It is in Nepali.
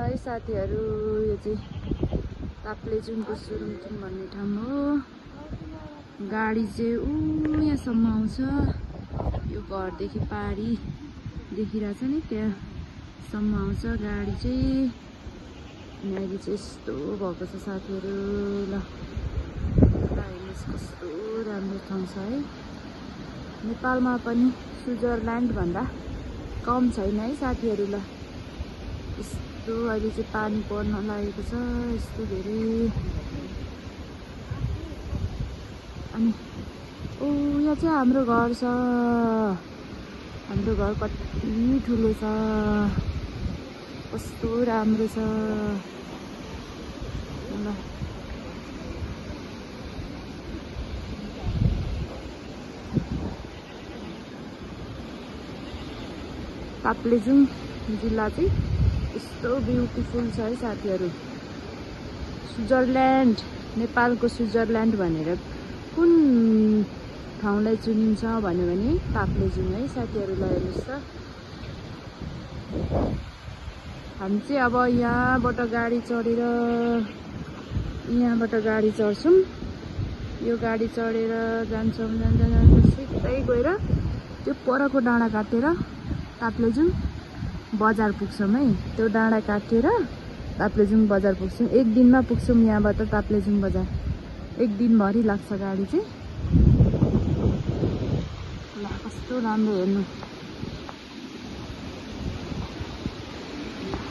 है साथीहरू, यो चाहिँ ताप्लेजुङको सुरुङथुङ भन्ने ठाउँ हो। गाडी चाहिँ यहाँसम्म आउँछ। यो घरदेखि पारी देखिरहेछ नि, त्यहाँसम्म आउँछ गाडी चाहिँ। अनि अहिले चाहिँ यस्तो भएको छ साथीहरू। ल हेर्नुहोस् कस्तो राम्रो ठाउँ छ है। नेपालमा पनि स्विजरल्यान्ड भन्दा कम छैन है साथीहरू। ल यस्तो अहिले चाहिँ पानी पर्न लागेको छ यस्तो धेरै। अनि यहाँ चाहिँ हाम्रो घर छ। हाम्रो घर कति ठुलो छ, कस्तो राम्रो छ। ल ताप्लेजुङ जिल्ला चाहिँ यस्तो ब्युटिफुल छ है साथीहरू। स्विजरल्यान्ड, नेपालको स्विजरल्यान्ड भनेर कुन ठाउँलाई चुनिन्छ भन्यो भने ताप्लेजुङ है साथीहरूलाई। हेर्नुहोस् त, हामी चाहिँ अब यहाँबाट गाडी चढेर यहाँबाट गाडी चढ्छौँ। यो गाडी चढेर जान्छौँ, जान्छ सिधै गएर त्यो परको डाँडा काटेर ताप्लेजुङ बजार पुग्छौँ है। त्यो डाँडा काटेर ताप्लेजुङ बजार पुग्छौँ। एक दिनमा पुग्छौँ यहाँबाट ताप्लेजुङ बजार। एक दिनभरि लाग्छ गाडी चाहिँ। ल कस्तो राम्रो हेर्नु।